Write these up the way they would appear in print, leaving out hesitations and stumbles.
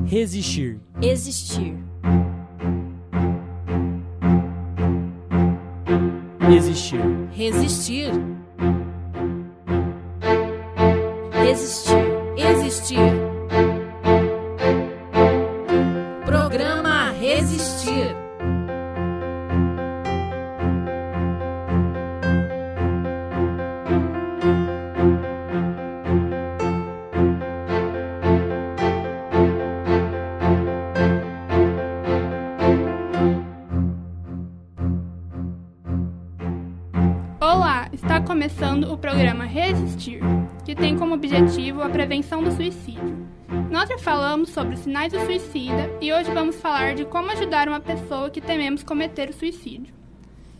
Resistir. Existir. Existir. Resistir. Existir. Existir. Programa Resistir. Olá, está começando o programa Resistir, que tem como objetivo a prevenção do suicídio. Nós já falamos sobre os sinais do suicida e hoje vamos falar de como ajudar uma pessoa que tememos cometer o suicídio.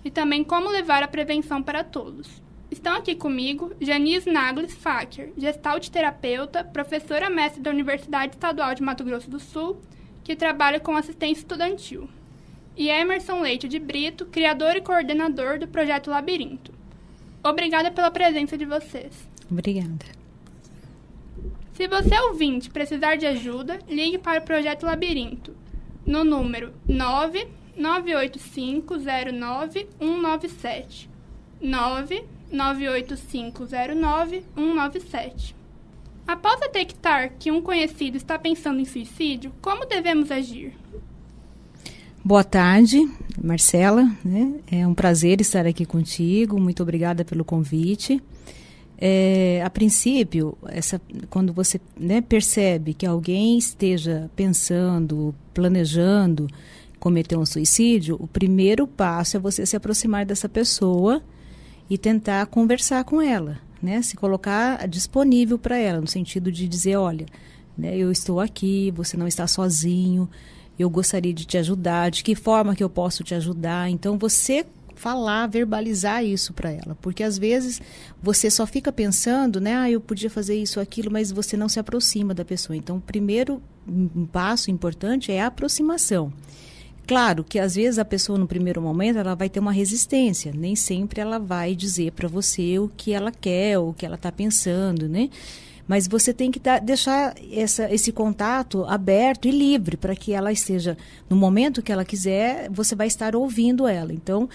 E também como levar a prevenção para todos. Estão aqui comigo Janice Naglis Faker, gestalt terapeuta, professora mestre da Universidade Estadual de Mato Grosso do Sul, que trabalha com assistência estudantil. E Emerson Leite de Brito, criador e coordenador do Projeto Labirinto. Obrigada pela presença de vocês. Obrigada. Se você ouvinte precisar de ajuda, ligue para o Projeto Labirinto no número 998509197. 998509197. Após detectar que um conhecido está pensando em suicídio, como devemos agir? Boa tarde, Marcela, né? É um prazer estar aqui contigo, muito obrigada pelo convite. A princípio, quando você, né, percebe que alguém esteja pensando, planejando cometer um suicídio, o primeiro passo é você se aproximar dessa pessoa e tentar conversar com ela, né? Se colocar disponível para ela, no sentido de dizer, olha, né, eu estou aqui, você não está sozinho, eu gostaria de te ajudar, de que forma que eu posso te ajudar. Então, você falar, verbalizar isso para ela. Porque, às vezes, você só fica pensando, né? Eu podia fazer isso, aquilo, mas você não se aproxima da pessoa. Então, o primeiro passo importante é a aproximação. Claro que, às vezes, a pessoa, no primeiro momento, ela vai ter uma resistência. Nem sempre ela vai dizer para você o que ela quer, o que ela está pensando, né? Mas você tem que deixar esse contato aberto e livre para que ela esteja, no momento que ela quiser, você vai estar ouvindo ela. Então,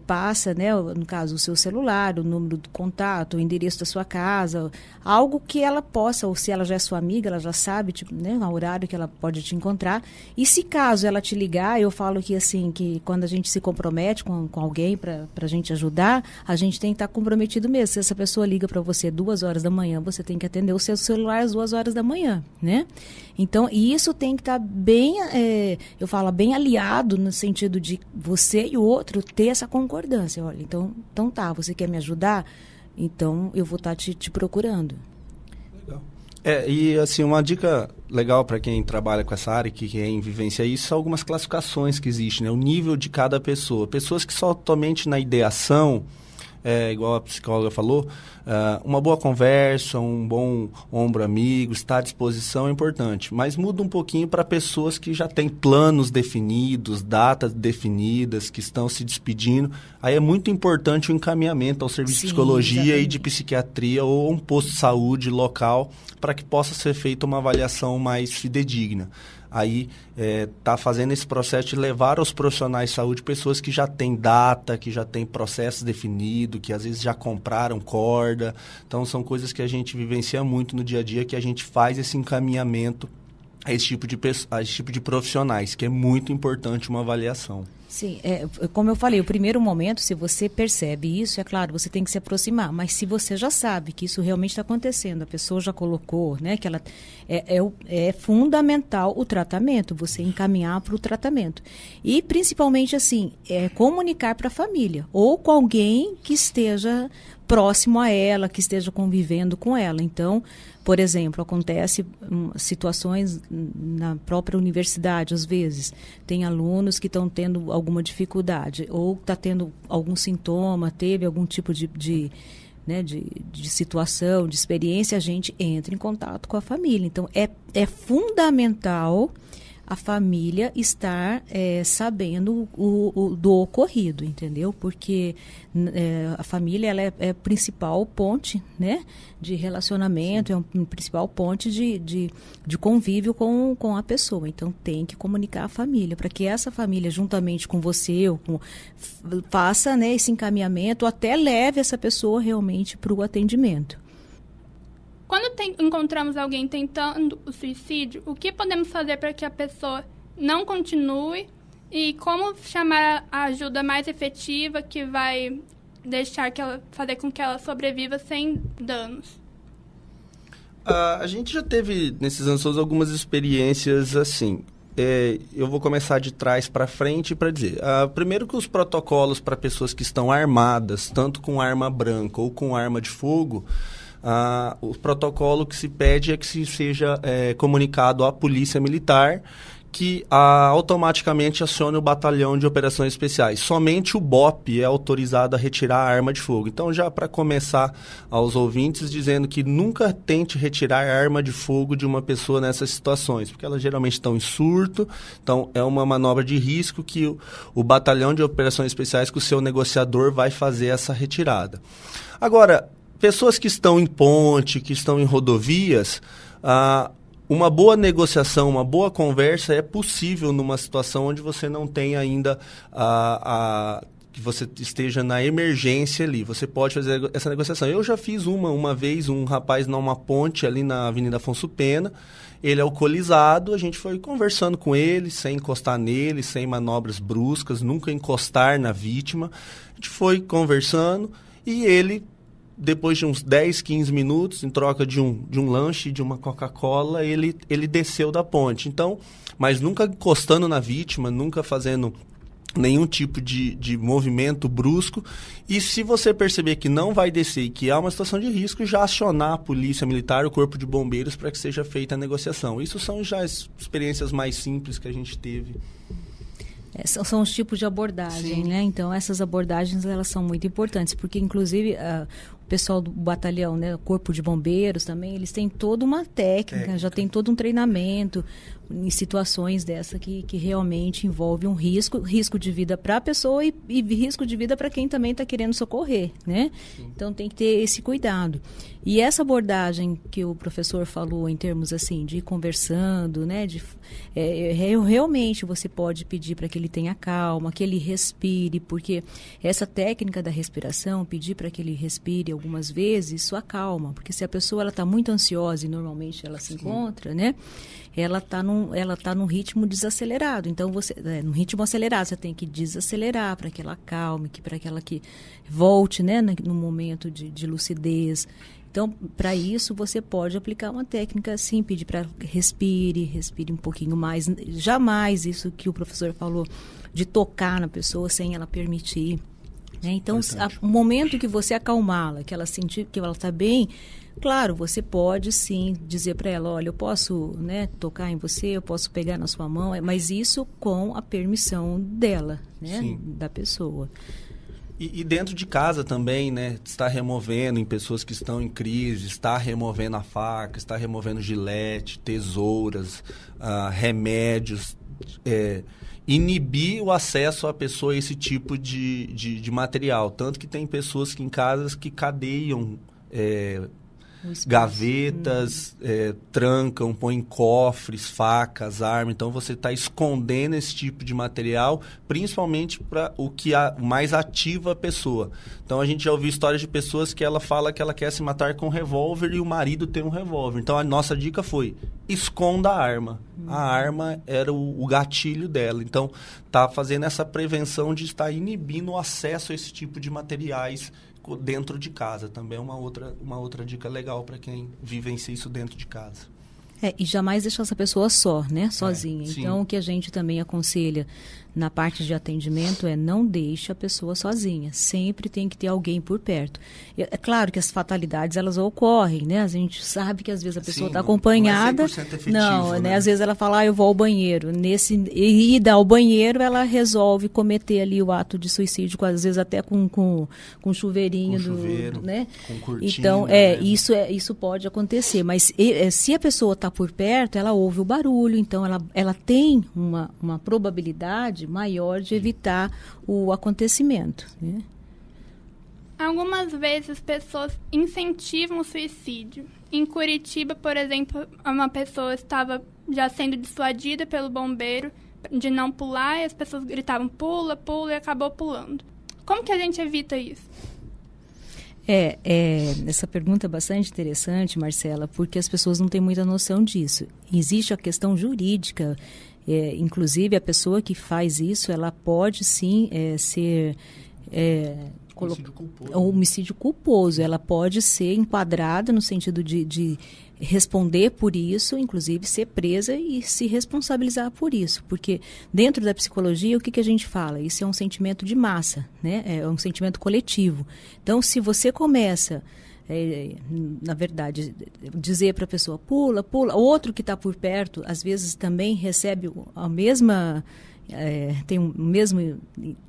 passa, né, no caso, o seu celular, o número do contato, o endereço da sua casa, algo que ela possa, ou se ela já é sua amiga, ela já sabe, tipo, né, o horário que ela pode te encontrar. E se caso ela te ligar, eu falo que assim, que quando a gente se compromete com alguém para a gente ajudar, a gente tem que estar comprometido mesmo. Se essa pessoa liga para você 2 horas da manhã, você tem que atender o seu celular às 2 horas da manhã, né? Então, e isso tem que estar bem, eu falo, bem aliado no sentido de você e o outro ter essa concordância. Olha, então tá, você quer me ajudar? Então eu vou estar te procurando. Legal. E assim, uma dica legal para quem trabalha com essa área, que quem vivencia isso, são algumas classificações que existem, né? O nível de cada pessoa. Pessoas que só somente na ideação, igual a psicóloga falou, uma boa conversa, um bom ombro amigo, estar à disposição é importante. Mas muda um pouquinho para pessoas que já têm planos definidos, datas definidas, que estão se despedindo. Aí é muito importante o encaminhamento ao serviço de psicologia, exatamente, e de psiquiatria ou um posto de saúde local para que possa ser feita uma avaliação mais fidedigna. Aí está fazendo esse processo de levar aos profissionais de saúde pessoas que já têm data, que já têm processo definido, que às vezes já compraram corda. Então, são coisas que a gente vivencia muito no dia a dia, que a gente faz esse encaminhamento a esse tipo de profissionais, que é muito importante uma avaliação. Sim, como eu falei, o primeiro momento, se você percebe isso, é claro, você tem que se aproximar, mas se você já sabe que isso realmente está acontecendo, a pessoa já colocou, né, que ela é fundamental o tratamento, você encaminhar para o tratamento. E principalmente assim, comunicar para a família, ou com alguém que esteja próximo a ela, que esteja convivendo com ela. Então, por exemplo, acontece situações na própria universidade, às vezes, tem alunos que estão tendo alguma dificuldade, ou está tendo algum sintoma, teve algum tipo de situação, de experiência, a gente entra em contato com a família. Então, é fundamental a família estar sabendo do ocorrido, entendeu? Porque a família ela é a principal ponte, né, de relacionamento, é um principal ponte de convívio com a pessoa. Então, tem que comunicar a família, para que essa família, juntamente com você, faça, né, esse encaminhamento, até leve essa pessoa realmente para o atendimento. Quando encontramos alguém tentando o suicídio, o que podemos fazer para que a pessoa não continue e como chamar a ajuda mais efetiva que vai fazer com que ela sobreviva sem danos? A gente já teve, nesses anos todos, algumas experiências assim. Eu vou começar de trás para frente para dizer. Primeiro que os protocolos para pessoas que estão armadas, tanto com arma branca ou com arma de fogo, o protocolo que se pede é que se seja comunicado à Polícia Militar, que automaticamente acione o Batalhão de Operações Especiais. Somente o BOP é autorizado a retirar a arma de fogo. Então, já para começar aos ouvintes, dizendo que nunca tente retirar a arma de fogo de uma pessoa nessas situações, porque elas geralmente estão em surto, então é uma manobra de risco que o Batalhão de Operações Especiais, com o seu negociador, vai fazer essa retirada. Agora, pessoas que estão em ponte, que estão em rodovias, uma boa negociação, uma boa conversa é possível numa situação onde você não tem ainda que você esteja na emergência ali. Você pode fazer essa negociação. Eu já fiz uma vez, um rapaz numa ponte ali na Avenida Afonso Pena, ele é alcoolizado, a gente foi conversando com ele, sem encostar nele, sem manobras bruscas, nunca encostar na vítima. A gente foi conversando e ele, depois de uns 10, 15 minutos, em troca de um lanche, de uma Coca-Cola, ele desceu da ponte. Então, mas nunca encostando na vítima, nunca fazendo nenhum tipo de movimento brusco. E se você perceber que não vai descer e que há uma situação de risco, já acionar a Polícia Militar, o Corpo de Bombeiros, para que seja feita a negociação. Isso são já as experiências mais simples que a gente teve. São os tipos de abordagem, né? Então, essas abordagens, elas são muito importantes, porque, inclusive, o pessoal do batalhão, né, o Corpo de Bombeiros também, eles têm toda uma técnica, já tem todo um treinamento em situações dessa que realmente envolve um risco de vida para a pessoa e risco de vida para quem também está querendo socorrer, né? Sim. Então, tem que ter esse cuidado. E essa abordagem que o professor falou em termos assim de ir conversando, né, realmente você pode pedir para que ele tenha calma, que ele respire, porque essa técnica da respiração, pedir para que ele respire algumas vezes, isso acalma, porque se a pessoa está muito ansiosa e normalmente ela se encontra, né, ela está num ritmo desacelerado. Então, no ritmo acelerado, você tem que desacelerar para que ela acalme, para que ela volte, né, no momento de lucidez. Então, para isso, você pode aplicar uma técnica assim, pedir para respire um pouquinho mais. Jamais isso que o professor falou, de tocar na pessoa sem ela permitir. Né? Então, o momento que você acalmá-la, que ela sentir que ela está bem, claro, você pode sim dizer para ela, olha, eu posso, né, tocar em você, eu posso pegar na sua mão, mas isso com a permissão dela, né, da pessoa. E dentro de casa também, né, está removendo em pessoas que estão em crise, está removendo a faca, está removendo gilete, tesouras, remédios, inibir o acesso à pessoa a esse tipo de material. Tanto que tem pessoas que em casas que cadeiam gavetas, trancam, põem cofres, facas, armas. Então, você está escondendo esse tipo de material, principalmente para o que mais ativa a pessoa. Então, a gente já ouviu histórias de pessoas que ela fala que ela quer se matar com um revólver e o marido tem um revólver. Então, a nossa dica foi, esconda a arma. A arma era o gatilho dela. Então, está fazendo essa prevenção de estar inibindo o acesso a esse tipo de materiais dentro de casa. Também é uma outra dica legal para quem vivencia isso dentro de casa. E jamais deixar essa pessoa só, né? Sozinha. Então, o que a gente também aconselha na parte de atendimento não deixe a pessoa sozinha. Sempre tem que ter alguém por perto. É claro que as fatalidades, elas ocorrem, né? A gente sabe que às vezes a pessoa está acompanhada. Não é 100% efetivo, não, né? Às vezes ela fala, eu vou ao banheiro. Nesse ida ao banheiro, ela resolve cometer ali o ato de suicídio, às vezes até com chuveirinho. Com chuveiro, né? com cortina. Então, né? isso pode acontecer. Mas se a pessoa está por perto, ela ouve o barulho, então ela tem uma probabilidade maior de evitar o acontecimento. Né? Algumas vezes as pessoas incentivam o suicídio. Em Curitiba, por exemplo, uma pessoa estava já sendo dissuadida pelo bombeiro de não pular e as pessoas gritavam pula, pula e acabou pulando. Como que a gente evita isso? Essa pergunta é bastante interessante, Marcela, porque as pessoas não têm muita noção disso. Existe a questão jurídica, inclusive a pessoa que faz isso, ela pode sim ser homicídio culposo. Ela pode ser enquadrada no sentido de responder por isso, inclusive ser presa e se responsabilizar por isso. Porque dentro da psicologia, o que a gente fala? Isso é um sentimento de massa, né? É um sentimento coletivo. Então, se você começa, na verdade, dizer para a pessoa, pula, pula, o outro que está por perto, às vezes também recebe a mesma... tem o mesmo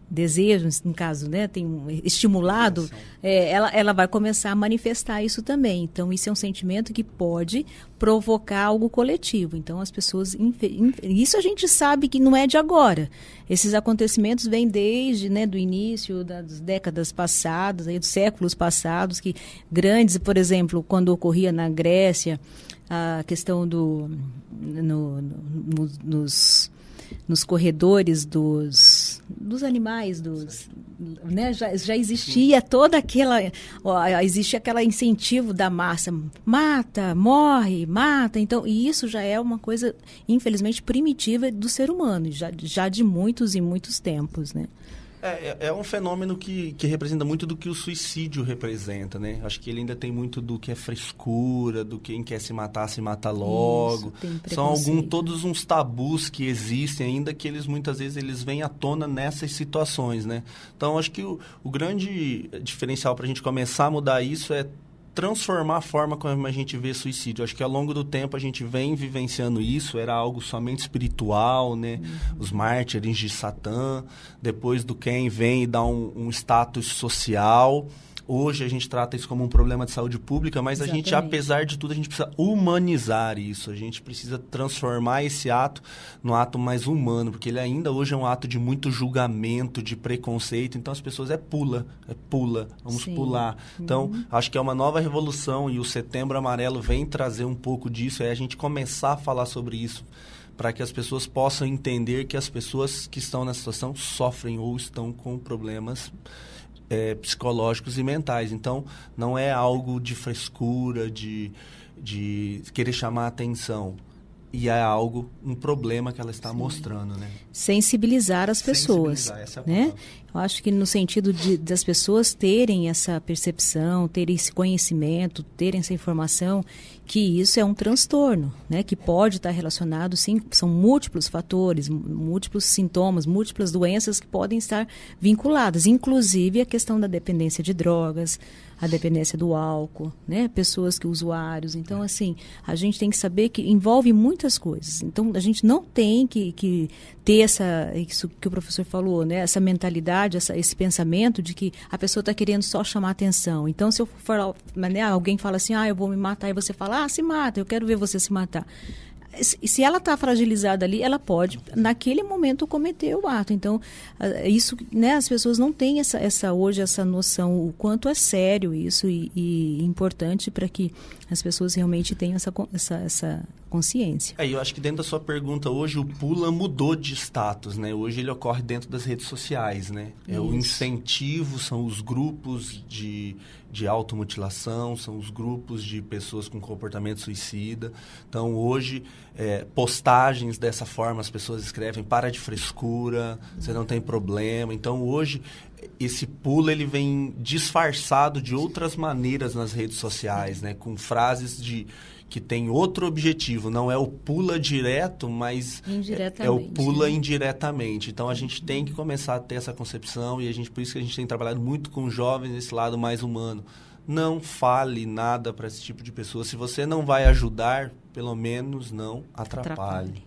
desejo, no caso, né, tem estimulado, ela vai começar a manifestar isso também. Então, isso é um sentimento que pode provocar algo coletivo. Então, as pessoas... Isso a gente sabe que não é de agora. Esses acontecimentos vêm desde, né, do início das décadas passadas, dos séculos passados, que grandes, por exemplo, quando ocorria na Grécia, a questão nos corredores dos animais, né? já existia toda aquela... existia aquele incentivo da massa. Mata, morre, mata. Então, e isso já é uma coisa, infelizmente, primitiva do ser humano, já de muitos e muitos tempos, né? É um fenômeno que representa muito do que o suicídio representa, né? Acho que ele ainda tem muito do que é frescura, do que quem quer se mata logo. São todos uns tabus que existem ainda, que muitas vezes eles vêm à tona nessas situações, né? Então, acho que o grande diferencial para a gente começar a mudar isso é transformar a forma como a gente vê suicídio. Acho que ao longo do tempo a gente vem vivenciando isso, era algo somente espiritual, né? Os mártires de Satã, depois do quem vem e dá um status social. Hoje a gente trata isso como um problema de saúde pública, mas a gente, apesar de tudo, a gente precisa humanizar isso. A gente precisa transformar esse ato num ato mais humano, porque ele ainda hoje é um ato de muito julgamento, de preconceito. Então as pessoas pula, vamos pular. Então, acho que é uma nova revolução e o Setembro Amarelo vem trazer um pouco disso, a gente começar a falar sobre isso, para que as pessoas possam entender que as pessoas que estão nessa situação sofrem ou estão com problemas psicológicos e mentais. Então, não é algo de frescura, de querer chamar a atenção. E é um problema que ela está mostrando, né? Sensibilizar as pessoas, essa é a né? palavra. Eu acho que no sentido das pessoas terem essa percepção, terem esse conhecimento, terem essa informação, que isso é um transtorno, né? Que pode estar relacionado, sim, são múltiplos fatores, múltiplos sintomas, múltiplas doenças que podem estar vinculadas, inclusive a questão da dependência de drogas, a dependência do álcool, né? Pessoas usuários. Então, assim, a gente tem que saber que envolve muitas coisas. Então, a gente não tem que ter isso que o professor falou, né? Essa mentalidade, esse pensamento de que a pessoa está querendo só chamar atenção. Então, se eu for, né, alguém fala assim, eu vou me matar, e você fala, se mata, eu quero ver você se matar. Se ela está fragilizada ali, ela pode, naquele momento, cometer o ato. Então, isso, né, as pessoas não têm hoje essa noção, o quanto é sério isso e importante para que as pessoas realmente tenham essa consciência. Eu acho que dentro da sua pergunta hoje, o Pula mudou de status, né? Hoje ele ocorre dentro das redes sociais, né? O incentivo são os grupos de automutilação, são os grupos de pessoas com comportamento suicida. Então, hoje, postagens dessa forma, as pessoas escrevem, para de frescura, você não tem problema. Então, hoje, esse Pula, ele vem disfarçado de outras maneiras nas redes sociais, né? Com frases que tem outro objetivo, não é o pula direto, mas é o pula indiretamente. Então, a gente tem que começar a ter essa concepção e por isso que a gente tem trabalhado muito com jovens nesse lado mais humano. Não fale nada para esse tipo de pessoa. Se você não vai ajudar, pelo menos não atrapalhe.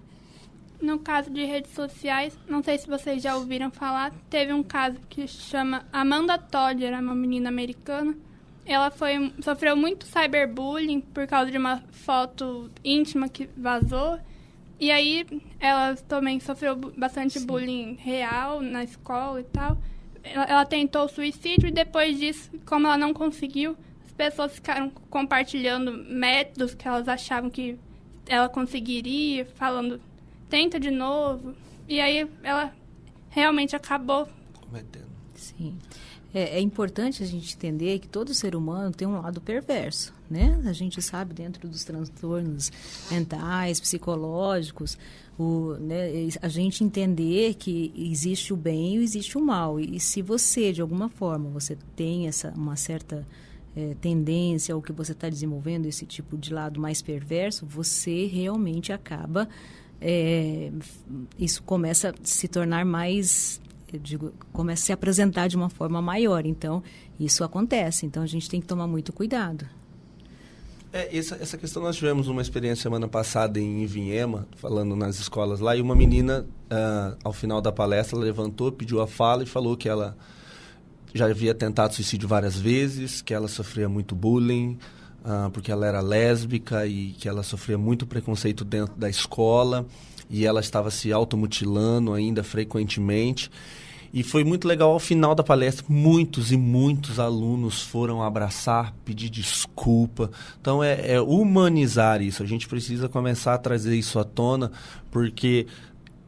No caso de redes sociais, não sei se vocês já ouviram falar, teve um caso que chama Amanda Todd, era uma menina americana. Ela sofreu muito cyberbullying por causa de uma foto íntima que vazou. E aí, ela também sofreu bastante bullying real na escola e tal. Ela tentou suicídio e depois disso, como ela não conseguiu, as pessoas ficaram compartilhando métodos que elas achavam que ela conseguiria, falando, tenta de novo. E aí, ela realmente acabou cometendo. Sim. É importante a gente entender que todo ser humano tem um lado perverso, né? A gente sabe, dentro dos transtornos mentais, psicológicos, a gente entender que existe o bem e existe o mal. E se você, de alguma forma, você tem uma certa tendência, ou que você está desenvolvendo esse tipo de lado mais perverso, você realmente acaba... isso começa a se tornar mais... começa a se apresentar de uma forma maior. Então, isso acontece. Então, a gente tem que tomar muito cuidado. Essa questão, nós tivemos uma experiência semana passada em Ivinhema, falando nas escolas lá, e uma menina, ao final da palestra, ela levantou, pediu a fala e falou que ela já havia tentado suicídio várias vezes, que ela sofria muito bullying, porque ela era lésbica e que ela sofria muito preconceito dentro da escola, e ela estava se automutilando ainda frequentemente. E foi muito legal, ao final da palestra, muitos e muitos alunos foram abraçar, pedir desculpa. Então, é humanizar isso. A gente precisa começar a trazer isso à tona, porque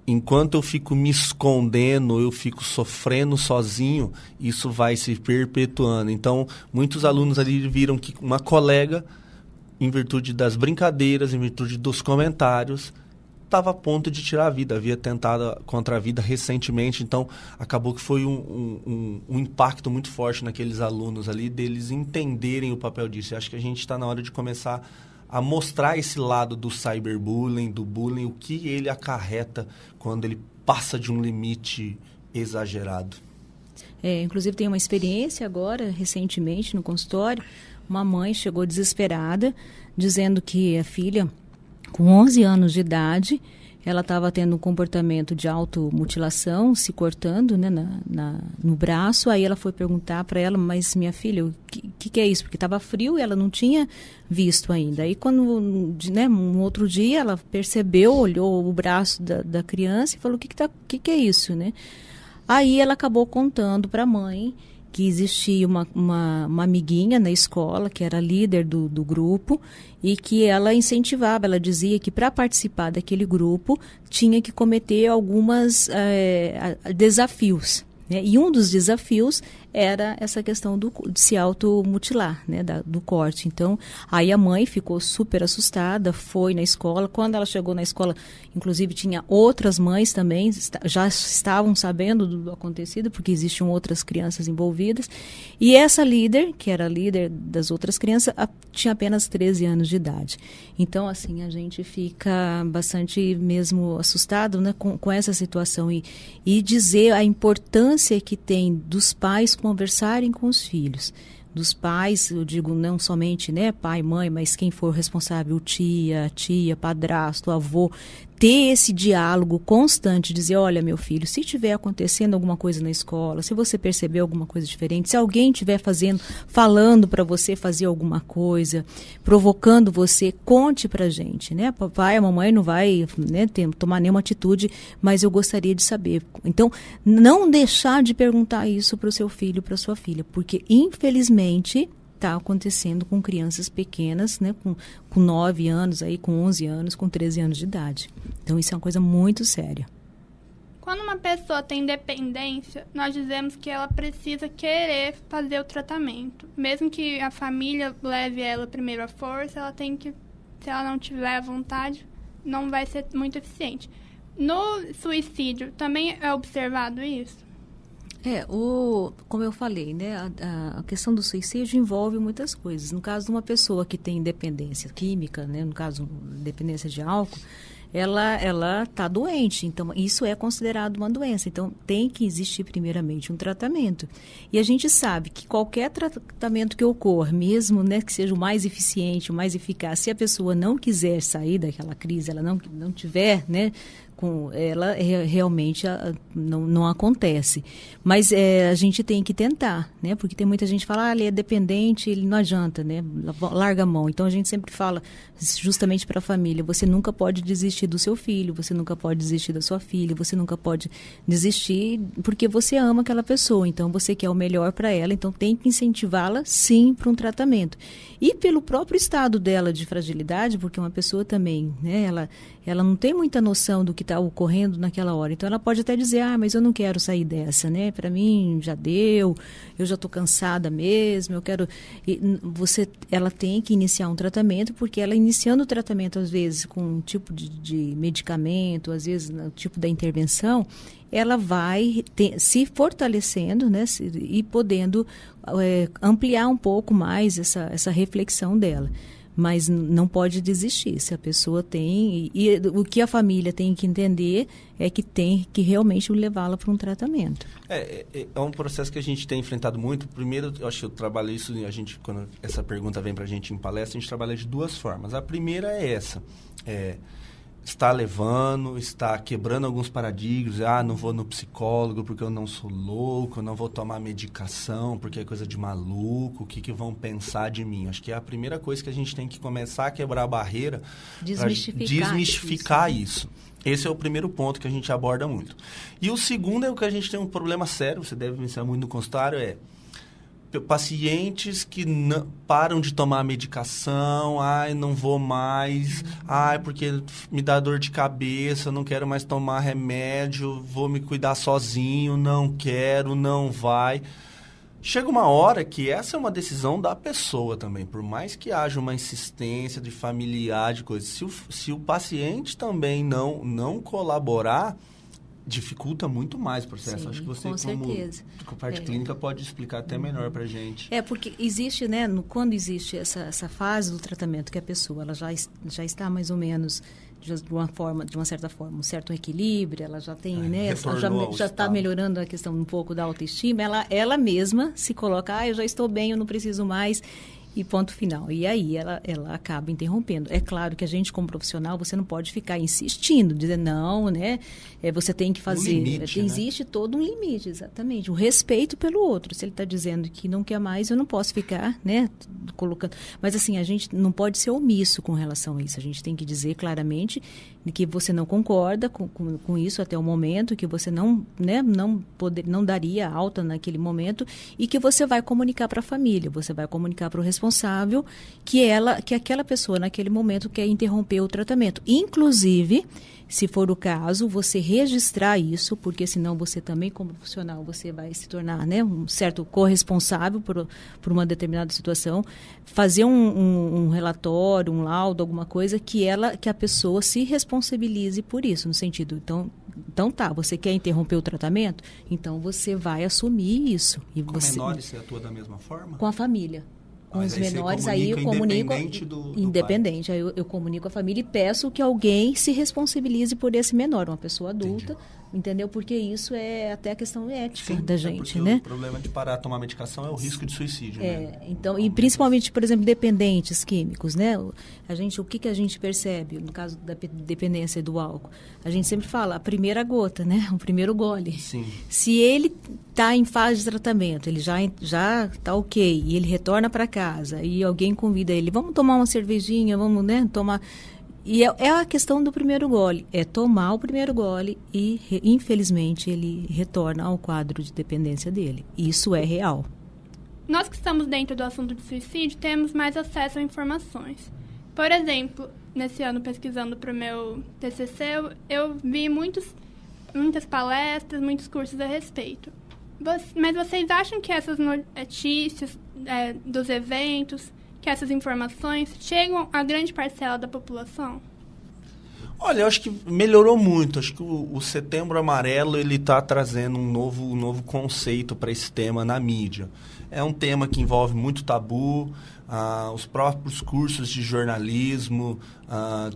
enquanto eu fico me escondendo, eu fico sofrendo sozinho, isso vai se perpetuando. Então, muitos alunos ali viram que uma colega, em virtude das brincadeiras, em virtude dos comentários, estava a ponto de tirar a vida, havia tentado contra a vida recentemente, então acabou que foi um impacto muito forte naqueles alunos ali, deles entenderem o papel disso. Eu acho que a gente está na hora de começar a mostrar esse lado do cyberbullying, do bullying, o que ele acarreta quando ele passa de um limite exagerado. Inclusive tem uma experiência agora, recentemente, no consultório, uma mãe chegou desesperada, dizendo que a filha, com 11 anos de idade, ela estava tendo um comportamento de automutilação, se cortando, né, no braço. Aí ela foi perguntar para ela, mas minha filha, o que é isso? Porque estava frio e ela não tinha visto ainda. Aí quando, né, um outro dia, ela percebeu, olhou o braço da criança e falou, o que é isso, né? Aí ela acabou contando para a mãe que existia uma amiguinha na escola, que era líder do grupo, e que ela incentivava, ela dizia que para participar daquele grupo tinha que cometer alguns desafios. Né? E um dos desafios era essa questão de se automutilar, né, do corte. Então, aí a mãe ficou super assustada, foi na escola. Quando ela chegou na escola, inclusive tinha outras mães também, já estavam sabendo do acontecido, porque existiam outras crianças envolvidas. E essa líder, que era a líder das outras crianças, tinha apenas 13 anos de idade. Então, assim, a gente fica bastante mesmo assustado, né, com essa situação. E dizer a importância que tem dos pais conversarem com os filhos. Dos pais, eu digo não somente, né, pai, mãe, mas quem for responsável, tia, padrasto, avô, ter esse diálogo constante, dizer, olha, meu filho, se tiver acontecendo alguma coisa na escola, se você perceber alguma coisa diferente, se alguém estiver falando para você fazer alguma coisa, provocando você, conte pra gente, né? Papai, a mamãe não vai, né, tomar nenhuma atitude, mas eu gostaria de saber. Então, não deixar de perguntar isso para o seu filho, para sua filha, porque, infelizmente, está acontecendo com crianças pequenas, né, com 9 anos, aí, com 11 anos, com 13 anos de idade. Então, isso é uma coisa muito séria. Quando uma pessoa tem dependência, nós dizemos que ela precisa querer fazer o tratamento. Mesmo que a família leve ela primeiro à força, ela tem que, se ela não tiver a vontade, não vai ser muito eficiente. No suicídio, também é observado isso? Como eu falei, né, a questão do suicídio envolve muitas coisas. No caso de uma pessoa que tem dependência química, né, no caso, dependência de álcool, ela está doente, então isso é considerado uma doença. Então, tem que existir primeiramente um tratamento. E a gente sabe que qualquer tratamento que ocorra, mesmo, né, que seja o mais eficiente, o mais eficaz, se a pessoa não quiser sair daquela crise, ela não tiver, né, ela realmente não acontece. Mas a gente tem que tentar, né? Porque tem muita gente que fala, ele é dependente, ele não adianta, né? Larga a mão. Então, a gente sempre fala, justamente para a família, você nunca pode desistir do seu filho, você nunca pode desistir da sua filha, você nunca pode desistir porque você ama aquela pessoa, então você quer o melhor para ela, então tem que incentivá-la, sim, para um tratamento. E pelo próprio estado dela de fragilidade, porque uma pessoa também, né? Ela não tem muita noção do que está ocorrendo naquela hora. Então, ela pode até dizer, mas eu não quero sair dessa, né? Para mim, já deu, eu já estou cansada mesmo, eu quero... Ela tem que iniciar um tratamento, porque ela iniciando o tratamento, às vezes, com um tipo de medicamento, às vezes, no tipo da intervenção, ela vai se fortalecendo, né? E podendo ampliar um pouco mais essa reflexão dela. Mas não pode desistir. Se a pessoa tem... E o que a família tem que entender é que tem que realmente levá-la para um tratamento. É um processo que a gente tem enfrentado muito. Primeiro, eu acho que eu trabalho isso, quando essa pergunta vem para a gente em palestra, a gente trabalha de duas formas. A primeira é essa. Está levando, está quebrando alguns paradigmas. Não vou no psicólogo porque eu não sou louco, eu não vou tomar medicação porque é coisa de maluco, o que vão pensar de mim? Acho que é a primeira coisa que a gente tem que começar a quebrar a barreira, desmistificar isso. Esse é o primeiro ponto que a gente aborda muito. E o segundo é o que a gente tem um problema sério, você deve pensar muito no consultório, pacientes que não param de tomar medicação, não vou mais, porque me dá dor de cabeça, não quero mais tomar remédio, vou me cuidar sozinho, não quero, não vai. Chega uma hora que essa é uma decisão da pessoa também, por mais que haja uma insistência de familiar, de coisas. Se o paciente também não colaborar, dificulta muito mais o processo. Sim, acho que você, com certeza. como parte clínica, pode explicar até melhor para a gente. Porque existe, né, quando existe essa fase do tratamento que a pessoa ela já está mais ou menos de uma certa forma, um certo equilíbrio, ela já tem, né, já está melhorando a questão um pouco da autoestima, ela mesma se coloca, eu já estou bem, eu não preciso mais, e ponto final. E aí ela acaba interrompendo. É claro que a gente, como profissional, você não pode ficar insistindo, dizendo não, né? Você tem que fazer. Limite, existe todo um limite, exatamente. O respeito pelo outro. Se ele está dizendo que não quer mais, eu não posso ficar, né? Colocando. Mas assim, a gente não pode ser omisso com relação a isso. A gente tem que dizer claramente que você não concorda com isso até o momento, que você não daria alta naquele momento e que você vai comunicar para a família, você vai comunicar para o responsável que aquela pessoa naquele momento quer interromper o tratamento. Inclusive, se for o caso, você registrar isso, porque senão você também, como profissional, você vai se tornar, né, um certo corresponsável por uma determinada situação, fazer um relatório, um laudo, alguma coisa que a pessoa se responsabilize por isso, no sentido, então tá, você quer interromper o tratamento? Então você vai assumir isso. E com menores você atua da mesma forma? Com a família. Com os menores, aí eu comunico... Independente. Aí eu comunico a família e peço que alguém se responsabilize por esse menor, uma pessoa adulta, entendeu? Porque isso é até a questão ética da gente, né? O problema de parar de tomar medicação é o risco de suicídio, né? Então, e principalmente, por exemplo, dependentes químicos, né? O que a gente percebe no caso da dependência do álcool? A gente sempre fala, a primeira gota, né? O primeiro gole. Sim. Se ele está em fase de tratamento, ele já está ok, e ele retorna para casa, e alguém convida ele, vamos tomar uma cervejinha, vamos, né, tomar... E é a questão do primeiro gole, é tomar o primeiro gole e, infelizmente, ele retorna ao quadro de dependência dele. Isso é real. Nós que estamos dentro do assunto de suicídio temos mais acesso a informações. Por exemplo, nesse ano pesquisando para o meu TCC, eu vi muitas palestras, muitos cursos a respeito. Mas vocês acham que essas notícias dos eventos, que essas informações chegam a grande parcela da população? Olha, eu acho que melhorou muito. Acho que o Setembro Amarelo ele está trazendo um novo conceito para esse tema na mídia. É um tema que envolve muito tabu. Os próprios cursos de jornalismo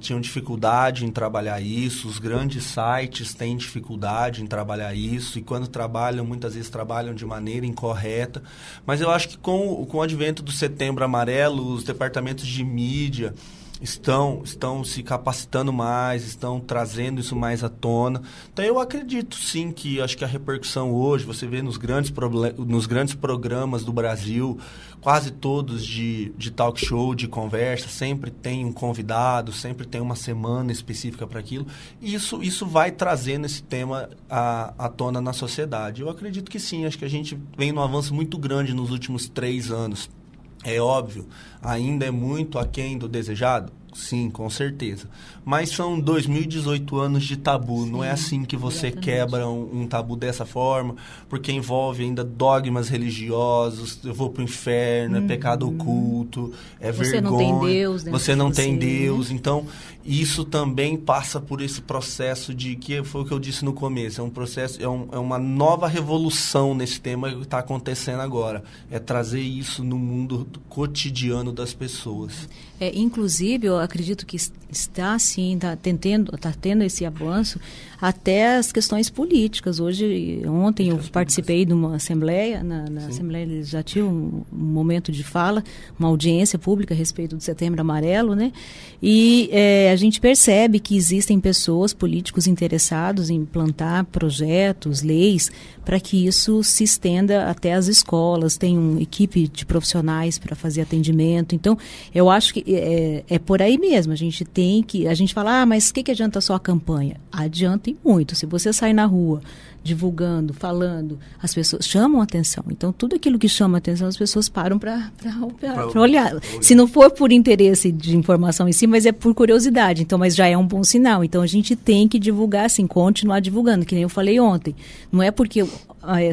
tinham dificuldade em trabalhar isso. Os grandes sites têm dificuldade em trabalhar isso. E quando trabalham, muitas vezes trabalham de maneira incorreta. Mas eu acho que com o advento do Setembro Amarelo, os departamentos de mídia estão se capacitando mais, estão trazendo isso mais à tona. Então, eu acredito, sim, que acho que a repercussão hoje, você vê nos grandes programas do Brasil, quase todos de talk show, de conversa, sempre tem um convidado, sempre tem uma semana específica para aquilo. E isso vai trazendo esse tema à tona na sociedade. Eu acredito que sim, acho que a gente vem num avanço muito grande nos últimos 3 anos. É óbvio, ainda é muito aquém do desejado? Sim, com certeza. Mas são 2018 anos de tabu. Sim, não é assim que você quebra um tabu dessa forma, porque envolve ainda dogmas religiosos, eu vou pro inferno, é pecado oculto, é você vergonha. Não tem Deus, você não tem Deus. Então, isso também passa por esse processo que foi o que eu disse no começo, é um processo, é uma nova revolução nesse tema que está acontecendo agora. É trazer isso no mundo cotidiano das pessoas. Inclusive, eu acredito que está tendo esse avanço até as questões políticas. Ontem eu participei de uma assembleia, na Assembleia Legislativa, um momento de fala, uma audiência pública a respeito do Setembro Amarelo, né? E a gente percebe que existem pessoas, políticos interessados em implantar projetos, leis, para que isso se estenda até as escolas, tem uma equipe de profissionais para fazer atendimento. Então, eu acho que é por aí mesmo. A gente fala, mas o que adianta só a campanha? Adianta e muito. Se você sai na rua divulgando, falando, as pessoas chamam atenção. Então, tudo aquilo que chama atenção, as pessoas param para olhar. Se não for por interesse de informação em si, mas é por curiosidade. Então, mas já é um bom sinal. Então, a gente tem que divulgar, assim, continuar divulgando, que nem eu falei ontem. Não é porque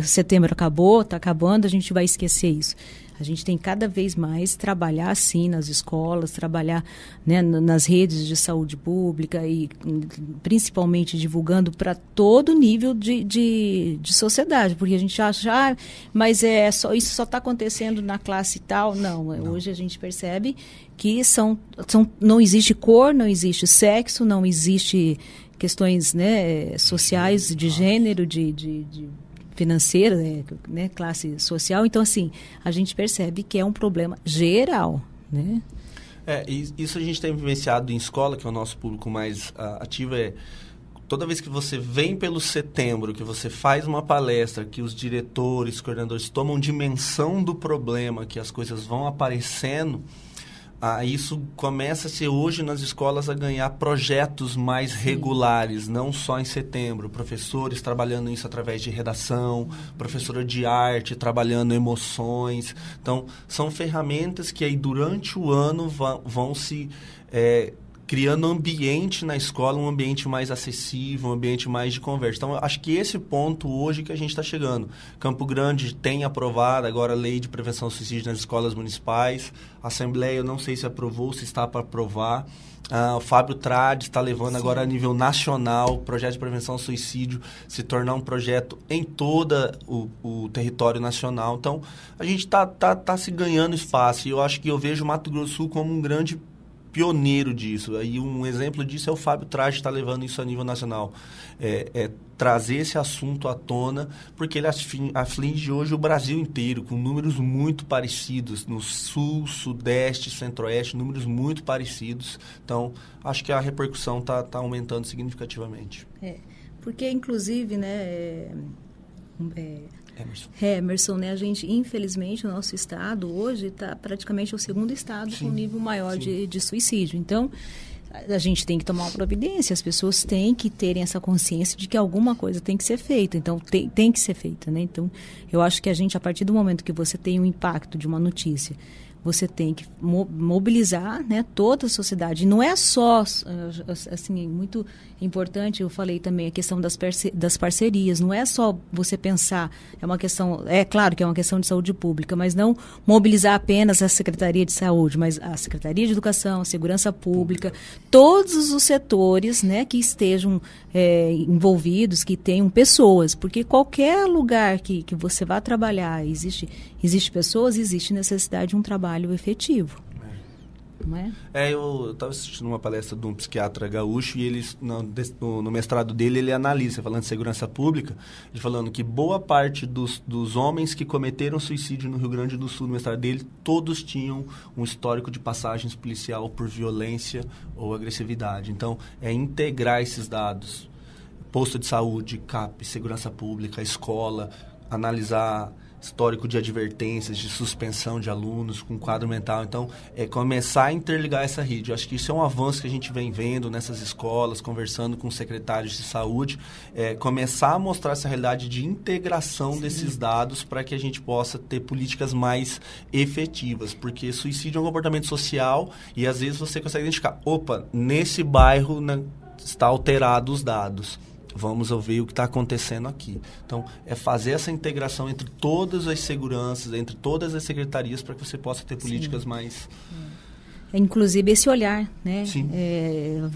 setembro acabou, está acabando, a gente vai esquecer isso. A gente tem cada vez mais trabalhar assim nas escolas, trabalhar, né, nas redes de saúde pública e principalmente divulgando para todo nível de sociedade, porque a gente acha, mas isso só está acontecendo na classe tal. Não, hoje a gente percebe que não existe cor, não existe sexo, não existe questões, né, sociais, de gênero, de financeira, né, classe social. Então, assim, a gente percebe que é um problema geral, né? Isso a gente tem vivenciado em escola, que é o nosso público mais ativo, toda vez que você vem pelo setembro, que você faz uma palestra, que os diretores, coordenadores tomam dimensão do problema, que as coisas vão aparecendo, isso começa-se hoje nas escolas a ganhar projetos mais regulares, não só em setembro. Professores trabalhando isso através de redação, professora de arte trabalhando emoções. Então, são ferramentas que aí durante o ano vão se criando ambiente na escola, um ambiente mais acessível, um ambiente mais de conversa. Então, acho que esse ponto hoje que a gente está chegando. Campo Grande tem aprovado agora a lei de prevenção ao suicídio nas escolas municipais. A Assembleia, eu não sei se aprovou, se está para aprovar. O Fábio Trades está levando agora a nível nacional o projeto de prevenção ao suicídio se tornar um projeto em todo o território nacional. Então, a gente está se ganhando espaço. E eu acho que eu vejo o Mato Grosso do Sul como um grande pioneiro disso. Aí um exemplo disso é o Fábio Trades, está levando isso a nível nacional. Trazer esse assunto à tona, porque ele aflige hoje o Brasil inteiro, com números muito parecidos, no sul, sudeste, centro-oeste, números muito parecidos. Então, acho que a repercussão está aumentando significativamente. Porque, inclusive, né, Emerson, né, a gente, infelizmente, o nosso estado hoje está praticamente o segundo estado com nível maior de suicídio. Então, a gente tem que tomar uma providência, as pessoas têm que terem essa consciência de que alguma coisa tem que ser feita. Então, tem que ser feita, né? Então, eu acho que a gente, a partir do momento que você tem o impacto de uma notícia, você tem que mobilizar, né, toda a sociedade. E não é só, assim, muito importante, eu falei também a questão das parcerias. Não é só você pensar, é claro que é uma questão de saúde pública, mas não mobilizar apenas a Secretaria de Saúde, mas a Secretaria de Educação, Segurança Pública, todos os setores, né, que estejam envolvidos, que tenham pessoas, porque qualquer lugar que você vá trabalhar, existe pessoas, existe necessidade de um trabalho efetivo. Não é? Eu estava assistindo uma palestra de um psiquiatra gaúcho e ele, no mestrado dele, ele analisa, falando de segurança pública, ele falando que boa parte dos homens que cometeram suicídio no Rio Grande do Sul, no mestrado dele, todos tinham um histórico de passagens policial por violência ou agressividade. Então, integrar esses dados, posto de saúde, CAP, segurança pública, escola, analisar histórico de advertências, de suspensão de alunos com quadro mental. Então, começar a interligar essa rede. Eu acho que isso é um avanço que a gente vem vendo nessas escolas, conversando com secretários de saúde, começar a mostrar essa realidade de integração desses dados para que a gente possa ter políticas mais efetivas, porque suicídio é um comportamento social e às vezes você consegue identificar, nesse bairro, né, está alterado os dados. Vamos ouvir o que está acontecendo aqui. Então, fazer essa integração entre todas as seguranças, entre todas as secretarias, para que você possa ter políticas mais... Inclusive esse olhar, né? Sim.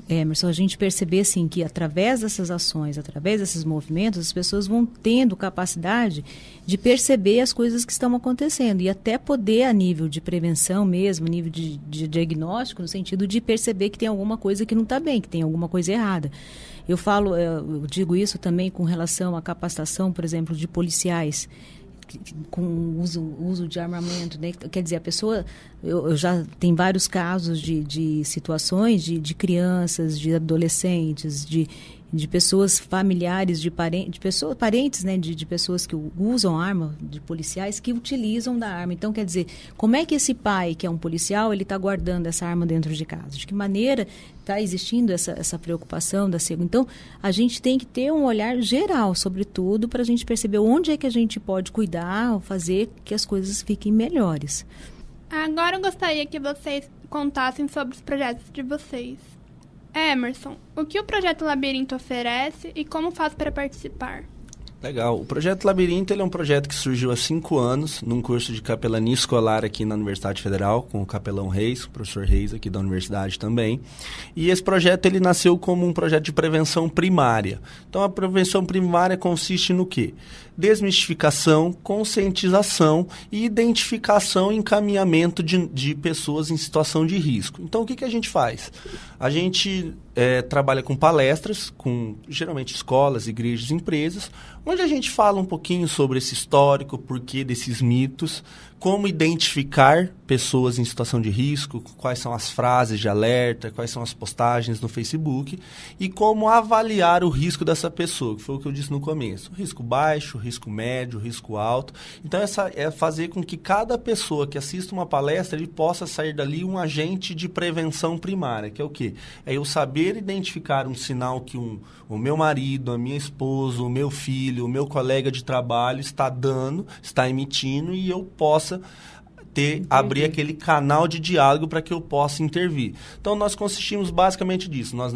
Emerson, a gente perceber assim, que através dessas ações, através desses movimentos, as pessoas vão tendo capacidade de perceber as coisas que estão acontecendo e até poder, a nível de prevenção mesmo, nível de diagnóstico, no sentido de perceber que tem alguma coisa que não está bem, que tem alguma coisa errada. Eu digo isso também com relação à capacitação, por exemplo, de policiais com uso de armamento, né? Quer dizer, a pessoa, eu já tem vários casos de situações de crianças, de adolescentes, de pessoas familiares, de parentes, né, de pessoas que usam arma, de policiais que utilizam da arma. Então, quer dizer, como é que esse pai, que é um policial, ele está guardando essa arma dentro de casa? De que maneira está existindo essa preocupação da segurança? Então, a gente tem que ter um olhar geral sobre tudo para a gente perceber onde é que a gente pode cuidar ou fazer que as coisas fiquem melhores. Agora eu gostaria que vocês contassem sobre os projetos de vocês. Emerson, o que o Projeto Labirinto oferece e como faz para participar? Legal. O Projeto Labirinto ele é um projeto que surgiu há 5 anos num curso de capelania escolar aqui na Universidade Federal, com o capelão Reis, o professor Reis aqui da universidade também. E esse projeto ele nasceu como um projeto de prevenção primária. Então, a prevenção primária consiste no quê? Desmistificação, conscientização e identificação e encaminhamento de pessoas em situação de risco. Então, o que a gente faz? A gente trabalha com palestras, com geralmente escolas, igrejas, empresas, onde a gente fala um pouquinho sobre esse histórico, porquê desses mitos, como identificar pessoas em situação de risco, quais são as frases de alerta, quais são as postagens no Facebook e como avaliar o risco dessa pessoa, que foi o que eu disse no começo. Risco baixo, risco médio, risco alto. Então, é fazer com que cada pessoa que assista uma palestra, ele possa sair dali um agente de prevenção primária, que é o quê? É eu saber identificar um sinal que o meu marido, a minha esposa, o meu filho, o meu colega de trabalho está dando, está emitindo e eu possa abrir aquele canal de diálogo para que eu possa intervir. Então, nós consistimos basicamente disso. Nós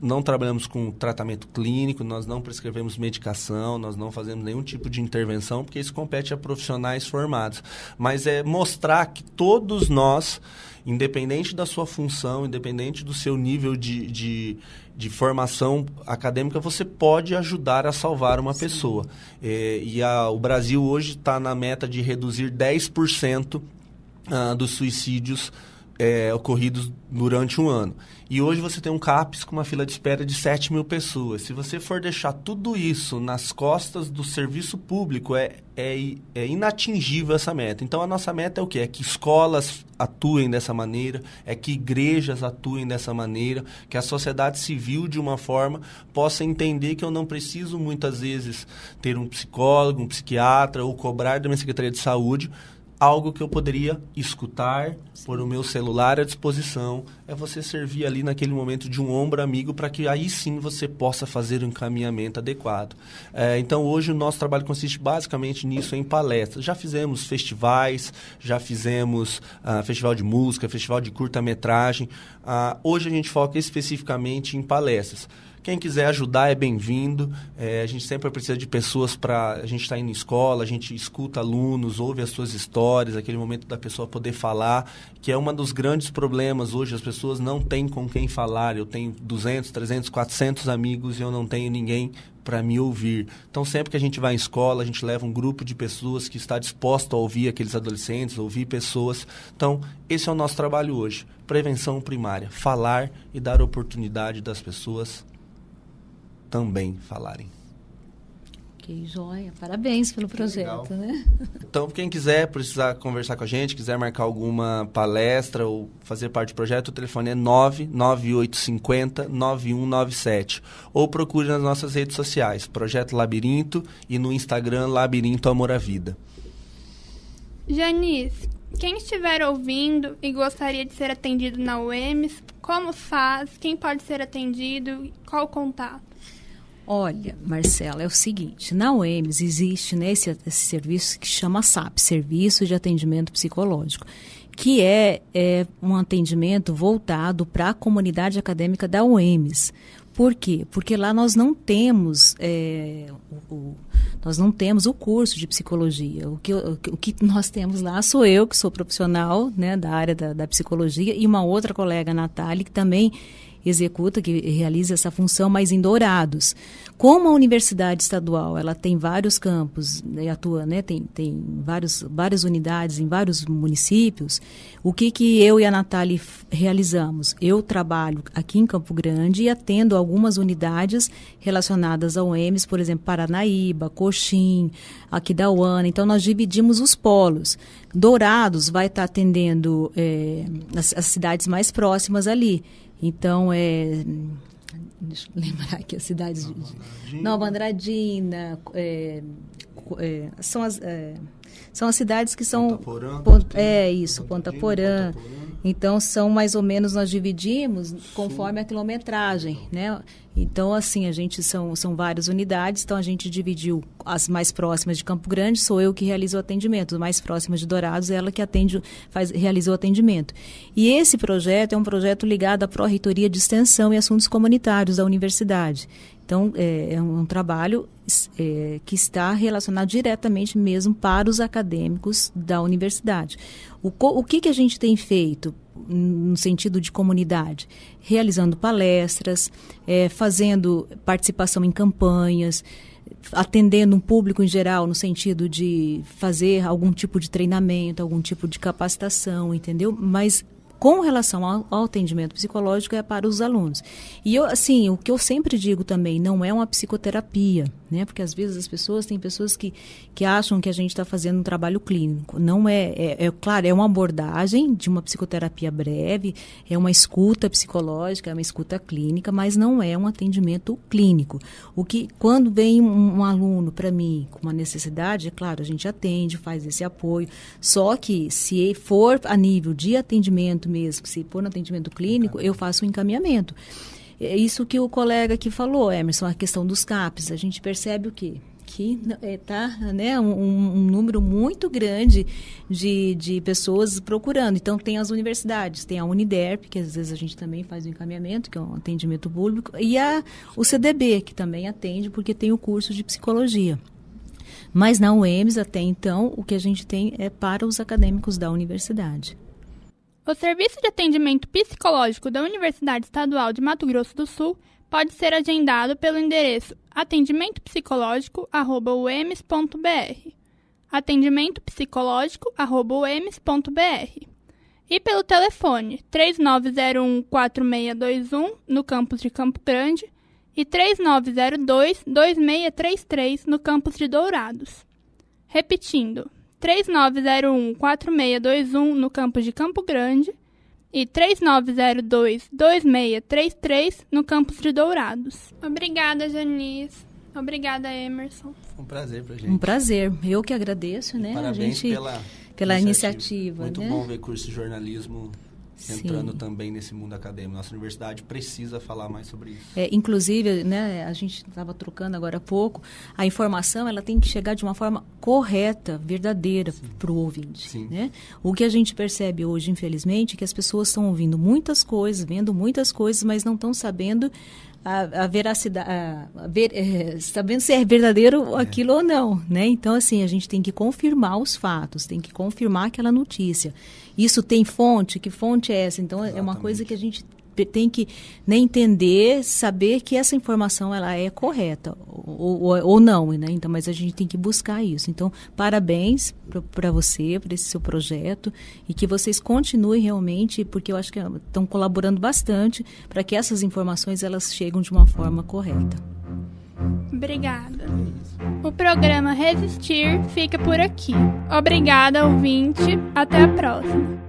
não trabalhamos com tratamento clínico, nós não prescrevemos medicação, nós não fazemos nenhum tipo de intervenção, porque isso compete a profissionais formados. Mas é mostrar que todos nós, independente da sua função, independente do seu nível de formação acadêmica, você pode ajudar a salvar uma pessoa. O Brasil hoje está na meta de reduzir 10% dos suicídios ocorridos durante um ano. E hoje você tem um CAPES com uma fila de espera de 7 mil pessoas. Se você for deixar tudo isso nas costas do serviço público, é inatingível essa meta. Então, a nossa meta é o quê? É que escolas atuem dessa maneira, é que igrejas atuem dessa maneira, que a sociedade civil, de uma forma, possa entender que eu não preciso, muitas vezes, ter um psicólogo, um psiquiatra ou cobrar da minha Secretaria de Saúde algo que eu poderia escutar, pôr o meu celular à disposição, é você servir ali naquele momento de um ombro amigo para que aí sim você possa fazer um encaminhamento adequado. Então, hoje o nosso trabalho consiste basicamente nisso, em palestras. Já fizemos festivais, já fizemos festival de música, festival de curta-metragem. Hoje a gente foca especificamente em palestras. Quem quiser ajudar é bem-vindo. A gente sempre precisa de pessoas para... A gente está indo em escola, a gente escuta alunos, ouve as suas histórias, aquele momento da pessoa poder falar, que é um dos grandes problemas hoje. As pessoas não têm com quem falar. Eu tenho 200, 300, 400 amigos e eu não tenho ninguém para me ouvir. Então, sempre que a gente vai em escola, a gente leva um grupo de pessoas que está disposto a ouvir aqueles adolescentes, ouvir pessoas. Então, esse é o nosso trabalho hoje. Prevenção primária. Falar e dar oportunidade das pessoas também falarem. Que joia. Parabéns pelo projeto, né? Então, quem quiser precisar conversar com a gente, quiser marcar alguma palestra ou fazer parte do projeto, o telefone é 99850-9197. Ou procure nas nossas redes sociais, Projeto Labirinto, e no Instagram, Labirinto Amor à Vida. Janice, quem estiver ouvindo e gostaria de ser atendido na UEMS, como faz? Quem pode ser atendido? Qual o contato? Olha, Marcela, é o seguinte, na UEMS existe, né, esse serviço que chama SAP, Serviço de Atendimento Psicológico, que é um atendimento voltado para a comunidade acadêmica da UEMS. Por quê? Porque lá nós não temos o curso de psicologia. O que nós temos lá sou eu, que sou profissional, né, da área da psicologia, e uma outra colega, Natália, que também executa, que realiza essa função, mas em Dourados. Como a Universidade Estadual ela tem vários campos, né, atua, né, tem várias unidades em vários municípios, o que eu e a Natália realizamos? Eu trabalho aqui em Campo Grande e atendo algumas unidades relacionadas ao UEMS, por exemplo, Paranaíba, Coxim, Aquidauana. Então, nós dividimos os polos. Dourados vai estar atendendo as cidades mais próximas ali. Então, deixa eu lembrar aqui as cidades Nova Andradina, são as cidades que são... Ponta Porã. Então, são mais ou menos, nós dividimos conforme a quilometragem, né? Então, assim, são várias unidades, então a gente dividiu as mais próximas de Campo Grande, sou eu que realizo o atendimento, as mais próximas de Dourados, ela que realiza o atendimento. E esse projeto é um projeto ligado à Pró-Reitoria de Extensão e Assuntos Comunitários da Universidade. Então, é um trabalho que está relacionado diretamente mesmo para os acadêmicos da universidade. O que a gente tem feito no sentido de comunidade? Realizando palestras, fazendo participação em campanhas, atendendo um público em geral, no sentido de fazer algum tipo de treinamento, algum tipo de capacitação, entendeu? Mas com relação ao atendimento psicológico é para os alunos. E o que eu sempre digo também, não é uma psicoterapia, né? Porque às vezes tem pessoas que acham que a gente está fazendo um trabalho clínico. Não claro, é uma abordagem de uma psicoterapia breve, é uma escuta psicológica, é uma escuta clínica, mas não é um atendimento clínico. Quando vem um aluno para mim com uma necessidade, é claro, a gente atende, faz esse apoio, só que se for a nível de atendimento mesmo, se for no atendimento clínico, eu faço um encaminhamento. É isso que o colega aqui falou, Emerson, a questão dos CAPs. A gente percebe o quê? Que está, né, um número muito grande de pessoas procurando. Então, tem as universidades, tem a Uniderp, que às vezes a gente também faz o encaminhamento, que é um atendimento público, e o CDB, que também atende, porque tem o curso de psicologia. Mas na UEMS, até então, o que a gente tem é para os acadêmicos da universidade. O Serviço de Atendimento Psicológico da Universidade Estadual de Mato Grosso do Sul pode ser agendado pelo endereço atendimentopsicológico@uems.br, atendimentopsicológico@uems.br, e pelo telefone 3901-4621 no campus de Campo Grande e 3902-2633 no campus de Dourados. Repetindo, 3901-4621 no campus de Campo Grande e 3902-2633 no campus de Dourados. Obrigada, Janice. Obrigada, Emerson. Foi um prazer pra gente. Um prazer. Eu que agradeço, né? Parabéns pela pela iniciativa. Muito né? bom ver curso de jornalismo entrando Sim. também nesse mundo acadêmico. Nossa universidade precisa falar mais sobre isso. Inclusive, né, a gente estava trocando agora há pouco, a informação ela tem que chegar de uma forma correta, verdadeira para o ouvinte. Sim. Né? O que a gente percebe hoje, infelizmente, é que as pessoas estão ouvindo muitas coisas, vendo muitas coisas, mas não estão sabendo a veracidade, sabendo se é verdadeiro aquilo ou não, né? Então, assim, a gente tem que confirmar os fatos, tem que confirmar aquela notícia. Isso tem fonte? Que fonte é essa? Então, é uma coisa que a gente tem que entender, saber que essa informação ela é correta ou não, né? Então, mas a gente tem que buscar isso. Então, parabéns para você, para esse seu projeto e que vocês continuem realmente, porque eu acho que estão colaborando bastante para que essas informações elas cheguem de uma forma correta. Obrigada. O programa Resistir fica por aqui. Obrigada, ouvinte. Até a próxima.